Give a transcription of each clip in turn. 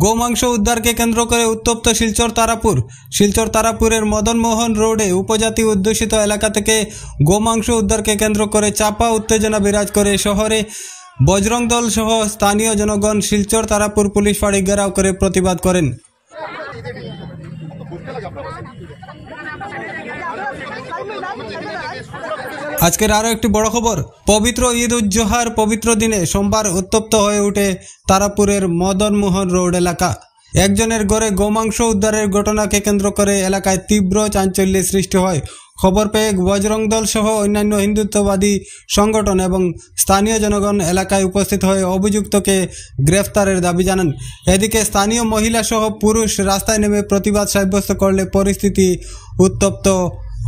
গোমাংস উদ্ধারকে কেন্দ্র করে উত্তপ্ত শিলচর তারাপুরের মদনমোহন রোডে উপজাতি অধ্যুষিত এলাকা থেকে গোমাংস উদ্ধারকে কেন্দ্র করে চাপা উত্তেজনা বিরাজ করে শহরে বজরং দল সহ স্থানীয় জনগণ শিলচর তারাপুর পুলিশ ফাঁড়ি ঘেরাও করে প্রতিবাদ করেন। আজকের আরো একটি বড় খবর, পবিত্র ঈদ উজ জোহার পবিত্র দিনে সোমবার উত্তপ্ত হয়ে ওঠে তারাপুরের মদনমোহন রোড এলাকা। একজনের ঘরে গোমাংস উদ্ধারের ঘটনাকে কেন্দ্র করে এলাকায় তীব্র চাঞ্চল্যের সৃষ্টি হয়। খবর পেয়ে বজরং দল সহ অন্যান্য হিন্দুত্ববাদী সংগঠন এবং স্থানীয় জনগণ এলাকায় উপস্থিত হয়ে অভিযুক্তকে গ্রেফতারের দাবি জানান। এদিকে স্থানীয় মহিলা সহ পুরুষ রাস্তায় নেমে প্রতিবাদ সাব্যস্ত করলে পরিস্থিতি উত্তপ্ত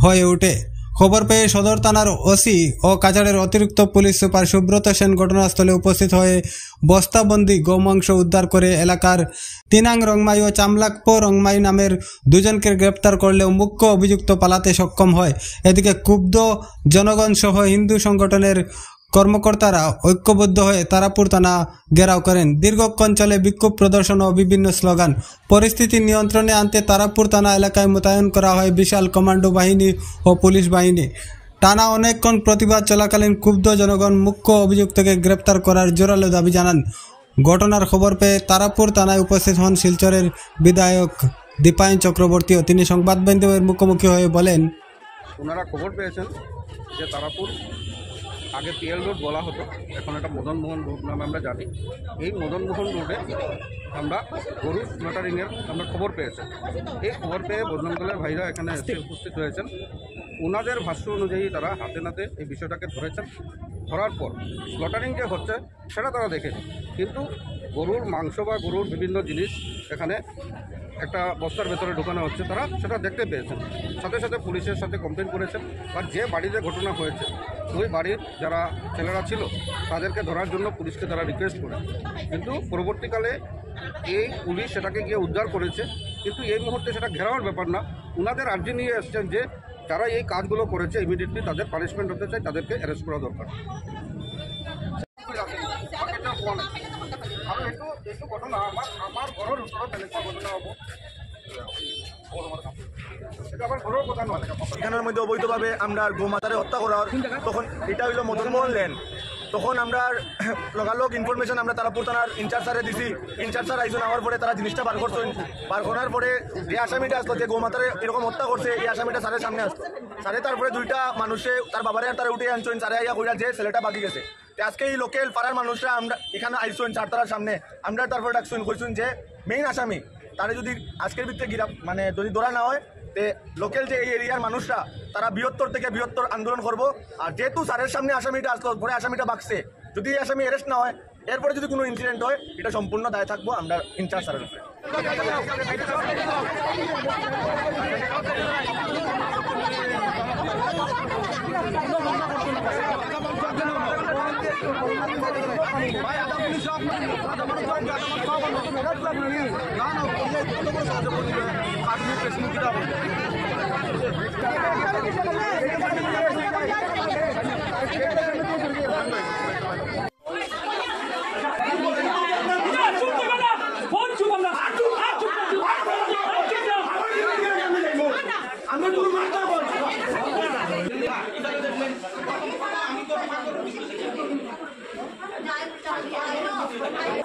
হয়ে ওঠে। খবর পেয়ে সদর থানার ওসি ও কাছাড়ের অতিরিক্ত পুলিশ সুপার সুব্রত সেন ঘটনাস্থলে উপস্থিত হয়ে বস্তাবন্দি গোমাংস উদ্ধার করে এলাকার তিনাং রংমাই ও চামলাকপো রংমাই নামের দুজনকে গ্রেপ্তার করলেও মুখ্য অভিযুক্ত পালাতে সক্ষম হয়। এদিকে ক্ষুব্ধ জনগণ সহ হিন্দু সংগঠনের কর্মকর্তারা ঐক্যবদ্ধ হয়ে তারাপুর থানা ঘেরাও করেন। দীর্ঘক্ষণ চলে বিক্ষোভ প্রদর্শন ও বিভিন্ন স্লোগান। পরিস্থিতি নিয়ন্ত্রণে আনতে তারাপুর থানা এলাকায় মোতায়েন করা হয় বিশাল কমান্ডো বাহিনী ও পুলিশ বাহিনী। টানা অনেকক্ষণ প্রতিবাদ চলাকালীন ক্ষুব্ধ জনগণ মুখ্য অভিযুক্তকে গ্রেপ্তার করার জোরালো দাবি জানান। ঘটনার খবর পেয়ে তারাপুর থানায় উপস্থিত হন শিলচরের বিধায়ক দীপায়ন চক্রবর্তীও। তিনি সংবাদ মাধ্যমের মুখোমুখি হয়ে বলেন, ওনারা খবর পেয়েছেন যে তারাপুর আগে পিএল রোড বলা হতো, এখন এটা মদনমোহন রোড নামে আমরা জানি। এই মদনমোহন রোডে আমরা গরু স্লটারিংয়ের আমরা খবর পেয়েছি। এই খবর পেয়ে বজরংদলের ভাইরা এখানে এসে উপস্থিত হয়েছেন। ওনাদের ভাষ্য অনুযায়ী তারা হাতে নাতে এই বিষয়টাকে ধরেছেন। ধরার পর স্লটারিং যে হচ্ছে সেটা তারা দেখেনি, কিন্তু গরুর মাংস বা গরুর বিভিন্ন জিনিস এখানে একটা বস্তার ভেতরে ঢোকানো হচ্ছে, তারা সেটা দেখতে পেয়েছেন। সাথে সাথে পুলিশের সাথে কমপ্লেন করেছেন। আর যে বাড়িতে ঘটনা হয়েছে ওই বাড়ির যারা ছেলেরা ছিল তাদেরকে ধরার জন্য পুলিশকে তারা রিকোয়েস্ট করে, কিন্তু পরবর্তীকালে এই পুলিশ সেটাকে গিয়ে উদ্ধার করেছে। কিন্তু এই মুহূর্তে সেটা ঘেরাওয়ার ব্যাপার না, ওনাদের আর্জি নিয়ে এসছেন যে যারা এই কাজগুলো করেছে ইমিডিয়েটলি তাদের পানিশমেন্ট হতে চায়, তাদেরকে অ্যারেস্ট করা দরকার। ঘটনা আমার ঘরের উপরে ঘটনা হবো, এখানের মধ্যে অবৈধভাবে আমরা গোমাতারে হত্যা করার, তখন এটা হইল মদনমোহন লেন। তখন আমরা লগালগ ইনফরমেশন আমরা তারাপুর থানার ইনচার্জ স্যারে দিছি। ইনচার্জ স্যার আইসন আমার পরে তারা জিনিসটা বার করছেন। বার করার পরে যে আসামিটা আসলো, যে গোমাতারে এরকম হত্যা করছে, এই আসামিটা স্যারের সামনে আসলো। স্যারে তারপরে দুইটা মানুষে তার বাবারে আর তারা উঠে আনছেন। স্যারে আইয়া কইরা যে ছেলেটা বাকি গেছে। আজকে এই লোকাল পাড়ার মানুষরা আমরা এখানে আইসন চার তারার সামনে, আমরা তারপরে ডাকছেন কইছেন যে মেইন আসামি তারা যদি আজকের ভিত্তিতে মানে যদি ধরা না হয়, তে লোকাল যে এই এরিয়ার মানুষরা তারা বৃহত্তর থেকে বৃহত্তর আন্দোলন করব। আর যেহেতু স্যারের সামনে আসামিটা আসলো, পরে আসামিটা বাকছে, যদি এই আসামি অ্যারেস্ট না হয়, এরপরে যদি কোনো ইনসিডেন্ট হয়, এটা সম্পূর্ণ দায় থাকবো আমরা ইনচার্জ স্যারের উপরে। I'm